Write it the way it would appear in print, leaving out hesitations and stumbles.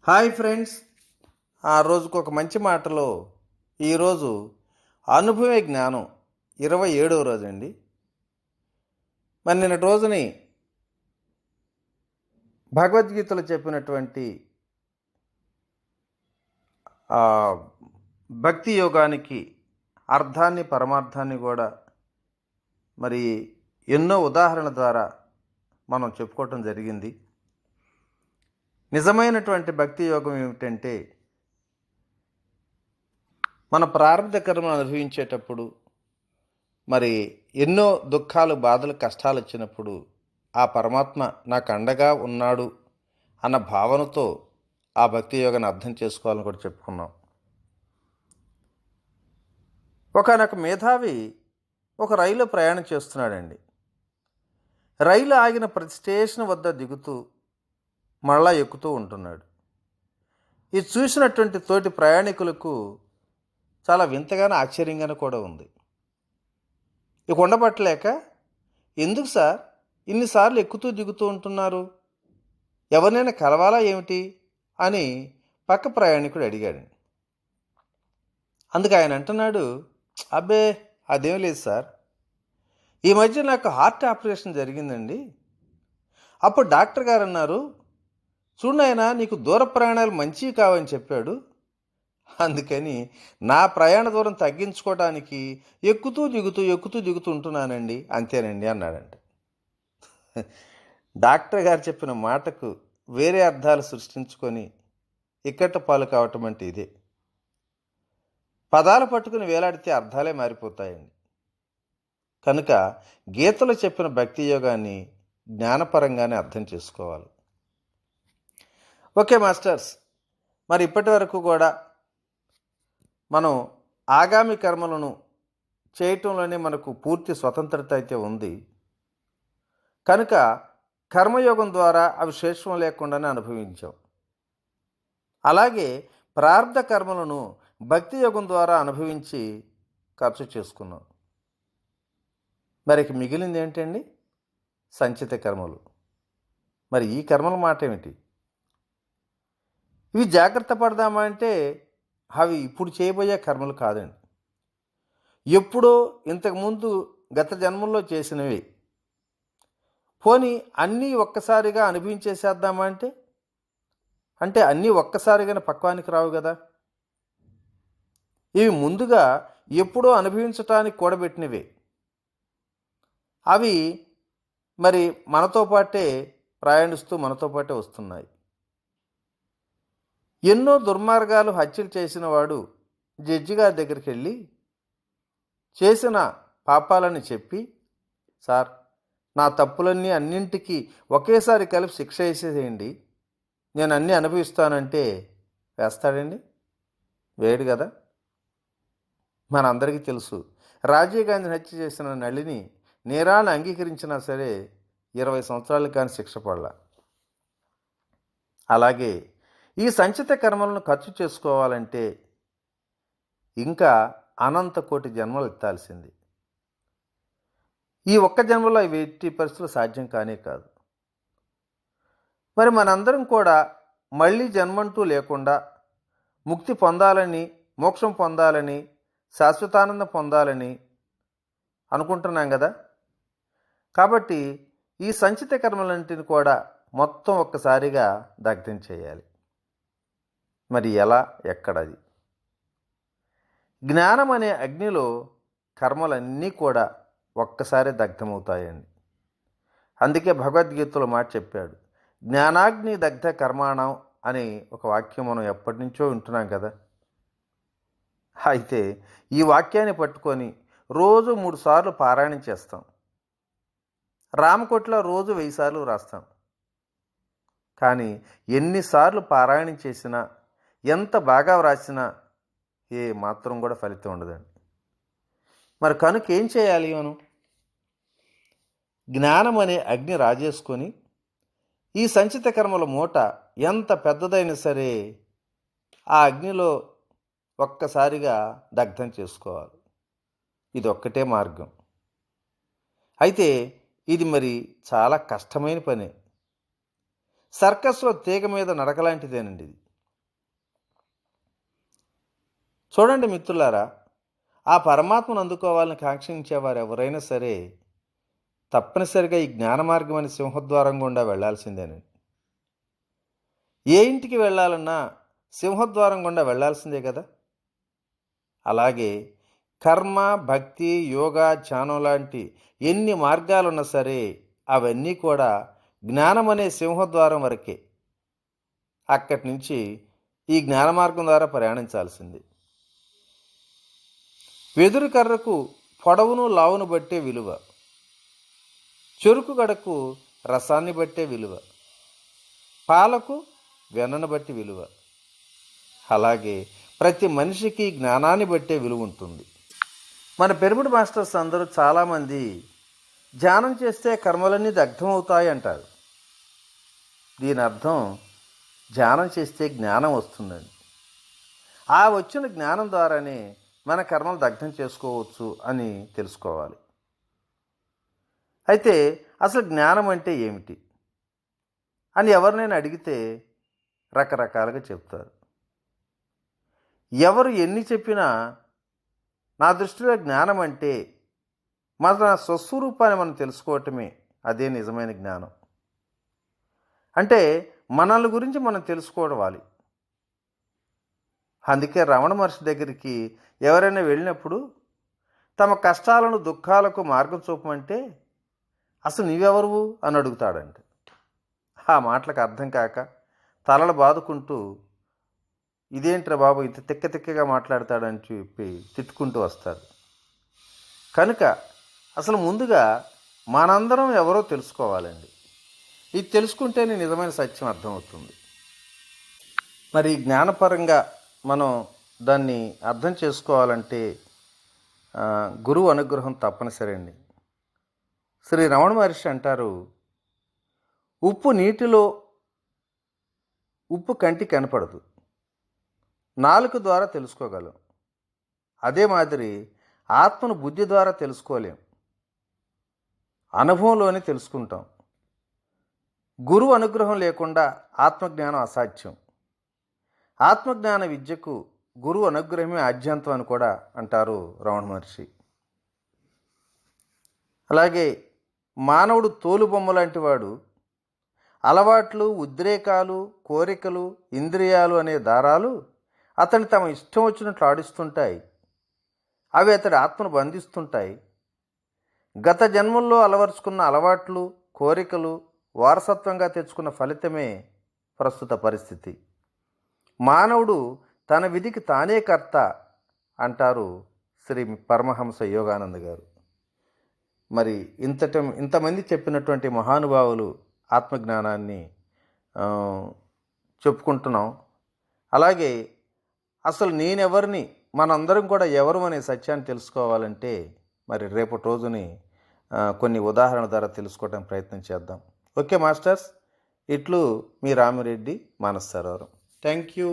Hi friends. ఆ రోజుకు ఒక మంచి మాటలో ఈరోజు అనుభవే జ్ఞానం 27వ రోజు అండి. మరి నిన్నటి రోజుని భగవద్గీతలో చెప్పినటువంటి ఆ, భక్తి యోగానికి అర్థాన్ని పరమార్థాన్ని కూడా మరి ఎన్నో ఉదాహరణల ద్వారా మనం చెప్పుకోవటం జరిగింది. నిజమైనటువంటి భక్తి యోగం ఏమిటంటే మన ప్రారంభ కర్మను అనుభవించేటప్పుడు మరి ఎన్నో దుఃఖాలు బాధలు కష్టాలు వచ్చినప్పుడు ఆ పరమాత్మ నాకు అండగా ఉన్నాడు అన్న భావనతో ఆ భక్తి యోగాన్ని అర్థం చేసుకోవాలని కూడా చెప్పుకున్నాం. ఒకనొక మేధావి ఒక రైలు ప్రయాణం చేస్తున్నాడండి. రైలు ఆగిన ప్రతి స్టేషన్ వద్ద దిగుతూ మళ్ళా ఎక్కుతూ ఉంటున్నాడు. ఇది చూసినటువంటి తోటి ప్రయాణికులకు చాలా వింతగానే ఆశ్చర్యంగానే కూడా ఉంది. ఇక ఉండబట్టలేక, ఎందుకు సార్ ఇన్నిసార్లు ఎక్కుతూ దిగుతూ ఉంటున్నారు, ఎవరినైనా కలవాలా ఏమిటి అని పక్క ప్రయాణికుడు అడిగాడు. అందుకు ఆయన అంటున్నాడు, అబ్బే అదేం లేదు సార్, ఈ మధ్య నాకు హార్ట్ ఆపరేషన్ జరిగిందండి. అప్పుడు డాక్టర్ గారు అన్నారు, చూడనాయన నీకు దూర ప్రయాణాలు మంచివి కావని చెప్పాడు. అందుకని నా ప్రయాణ దూరం తగ్గించుకోవడానికి ఎక్కుతూ దిగుతూ ఉంటున్నానండి, అంతేనండి అన్నాడంట. డాక్టర్ గారు చెప్పిన మాటకు వేరే అర్థాలు సృష్టించుకొని ఇక్కట్ట పాలు కావటం అంటే ఇదే. పదాలు పట్టుకుని వేలాడితే అర్థాలే మారిపోతాయండి. కనుక గీతలో చెప్పిన భక్తి యోగాన్ని జ్ఞానపరంగానే అర్థం చేసుకోవాలి. ఓకే మాస్టర్స్, మరి ఇప్పటి వరకు కూడా మనం ఆగామి కర్మలను చేయటంలోనే మనకు పూర్తి స్వతంత్రత అయితే ఉంది. కనుక కర్మయోగం ద్వారా అవి శేషం లేకుండానే అనుభవించాం. అలాగే ప్రారంధ కర్మలను భక్తి యోగం ద్వారా అనుభవించి ఖర్చు చేసుకున్నాం. మరి మిగిలింది ఏంటండి? సంచిత కర్మలు. మరి ఈ కర్మల మాట ఏమిటి? ఇవి జాగ్రత్త పడదామా అంటే అవి ఇప్పుడు చేయబోయే కర్మలు కాదండి. ఎప్పుడో ఇంతకుముందు గత జన్మల్లో చేసినవి. పోనీ అన్నీ ఒక్కసారిగా అనుభవించేసేద్దామా అంటే అన్నీ ఒక్కసారిగానే పక్వానికి రావు కదా. ఇవి ముందుగా ఎప్పుడో అనుభవించటానికి కూడబెట్టినవే. అవి మరి మనతో పాటే ప్రయాణిస్తూ మనతో పాటే వస్తున్నాయి. ఎన్నో దుర్మార్గాలు హత్యలు చేసిన వాడు జడ్జి గారి దగ్గరికి వెళ్ళి చేసిన పాపాలని చెప్పి, సార్ నా తప్పులన్నీ అన్నింటికీ ఒకేసారి కలిపి శిక్ష వేసేసేయండి, నేను అన్నీ అనుభవిస్తానంటే వేస్తాడండి? వేయడు కదా. మనందరికీ తెలుసు, రాజీవ్ గాంధీని హత్య చేసిన నళిని నేరాన్ని అంగీకరించినా సరే 20 సంవత్సరాలు కానీ శిక్ష పడలా. అలాగే ఈ సంచిత కర్మలను ఖర్చు చేసుకోవాలంటే ఇంకా అనంత కోటి జన్మలు ఎత్తాల్సింది. ఈ ఒక్క జన్మలో అవి ఎట్టి పరిస్థితులు సాధ్యం కానే కాదు. మరి మనందరం కూడా మళ్ళీ జన్మంటూ లేకుండా ముక్తి పొందాలని, మోక్షం పొందాలని, శాశ్వతానందం పొందాలని అనుకుంటున్నాం కదా. కాబట్టి ఈ సంచిత కర్మలన్నింటిని కూడా మొత్తం ఒక్కసారిగా దగ్ధం చేయాలి. మరి ఎలా, ఎక్కడది? జ్ఞానం అనే అగ్నిలో కర్మలన్నీ కూడా ఒక్కసారి దగ్ధమవుతాయండి. అందుకే భగవద్గీతలో మాట చెప్పాడు, జ్ఞానాగ్ని దగ్ధ కర్మాణం అని ఒక వాక్యం మనం ఎప్పటి నుంచో వింటున్నాం కదా. అయితే ఈ వాక్యాన్ని పట్టుకొని రోజు 3 సార్లు పారాయణం చేస్తాం. రామకోట్లో రోజు 1000 సార్లు రాస్తాం. కానీ ఎన్నిసార్లు పారాయణం చేసినా, ఎంత బాగా వ్రాసినా ఏ మాత్రం కూడా ఫలితం ఉండదండి. మరి కనుక ఏం చేయాలి? మనం జ్ఞానం అనే అగ్ని రాజేసుకొని ఈ సంచిత కర్మల మూట ఎంత పెద్దదైనా సరే ఆ అగ్నిలో ఒక్కసారిగా దగ్ధం చేసుకోవాలి. ఇది ఒక్కటే మార్గం. అయితే ఇది మరి చాలా కష్టమైన పని. సర్కస్లో తీగ మీద నడకలాంటిదేనండి ఇది. చూడండి మిత్రులారా, ఆ పరమాత్మను అందుకోవాలని కాంక్షించేవారు ఎవరైనా సరే తప్పనిసరిగా ఈ జ్ఞాన మార్గం అనే సింహద్వారం గుండా వెళ్లాల్సిందేనండి. ఏ ఇంటికి వెళ్ళాలన్నా సింహద్వారం గుండా వెళ్ళాల్సిందే కదా. అలాగే కర్మ, భక్తి, యోగా, ధ్యానం లాంటి ఎన్ని మార్గాలున్నా సరే అవన్నీ కూడా జ్ఞానం అనే సింహద్వారం వరకే. అక్కడి నుంచి ఈ జ్ఞాన మార్గం ద్వారా ప్రయాణించాల్సింది. వెదురు కర్రకు పొడవును లావును బట్టే విలువ, చెరుకు గడకు రసాన్ని బట్టే విలువ, పాలకు వెన్నను బట్టి విలువ. అలాగే ప్రతి మనిషికి జ్ఞానాన్ని బట్టే విలువ ఉంటుంది. మన పిరమిడ్ మాస్టర్స్ అందరూ చాలామంది ధ్యానం చేస్తే కర్మలన్నీ దగ్ధమవుతాయి అంటారు. దీని అర్థం ధ్యానం చేస్తే జ్ఞానం వస్తుందండి. ఆ వచ్చిన జ్ఞానం ద్వారానే మన కర్మలు దగ్ధం చేసుకోవచ్చు అని తెలుసుకోవాలి. అయితే అసలు జ్ఞానం అంటే ఏమిటి అని ఎవరినైనా అడిగితే రకరకాలుగా చెప్తారు. ఎవరు ఎన్ని చెప్పినా నా దృష్టిలో జ్ఞానం అంటే మన స్వస్వరూపాన్ని మనం తెలుసుకోవటమే, అదే నిజమైన జ్ఞానం. అంటే మనల్ని గురించి మనం తెలుసుకోవాలి. అందుకే రమణ మహర్షి దగ్గరికి ఎవరైనా వెళ్ళినప్పుడు తమ కష్టాలను, దుఃఖాలకు మార్గం చూపమంటే అసలు నీవెవరువు అని అడుగుతాడంట. ఆ మాటలకు అర్థం కాక తలలు బాదుకుంటూ ఇదేంట్రా బాబు ఇంత తిక్క తిక్కగా మాట్లాడతాడని చెప్పి తిట్టుకుంటూ వస్తారు. కనుక అసలు ముందుగా మనందరం ఎవరో తెలుసుకోవాలండి. ఇది తెలుసుకుంటేనే నిజమైన సత్యం అర్థమవుతుంది. మరి జ్ఞానపరంగా మనం దాన్ని అర్థం చేసుకోవాలంటే గురువు అనుగ్రహం తప్పనిసరి అండి. శ్రీ రమణ మహర్షి అంటారు, ఉప్పు నీటిలో ఉప్పు కంటికి కనపడదు, నాలుక ద్వారా తెలుసుకోగలం. అదే మాదిరి ఆత్మను బుద్ధి ద్వారా తెలుసుకోలేం, అనుభవంలోనే తెలుసుకుంటాం. గురువు అనుగ్రహం లేకుండా ఆత్మజ్ఞానం అసాధ్యం. ఆత్మజ్ఞాన విద్యకు గురువు అనుగ్రహమే ఆద్యంతం అని కూడా అంటారు రమణ మహర్షి. అలాగే మానవుడు తోలుబొమ్మ లాంటి వాడు. అలవాట్లు, ఉద్రేకాలు, కోరికలు, ఇంద్రియాలు అనే దారాలు అతన్ని తమ ఇష్టం వచ్చినట్లు ఆడిస్తుంటాయి. అవి అతడి ఆత్మను బంధిస్తుంటాయి. గత జన్మల్లో అలవరుచుకున్న అలవాట్లు, కోరికలు వారసత్వంగా తెచ్చుకున్న ఫలితమే ప్రస్తుత పరిస్థితి. మానవుడు తన విధికి తానే కర్త అంటారు శ్రీ పరమహంస యోగానంద గారు. మరి ఇంతమంది చెప్పినటువంటి మహానుభావులు ఆత్మజ్ఞానాన్ని చెప్పుకుంటున్నాం. అలాగే అసలు నేనెవరిని, మనందరం కూడా ఎవరు అనే సత్యాన్ని తెలుసుకోవాలంటే మరి రేపటి రోజుని కొన్ని ఉదాహరణల ద్వారా తెలుసుకోవడానికి ప్రయత్నం చేద్దాం. ఓకే మాస్టర్స్, ఇట్లు మీ రామిరెడ్డి మానస సరోవరం. Thank you.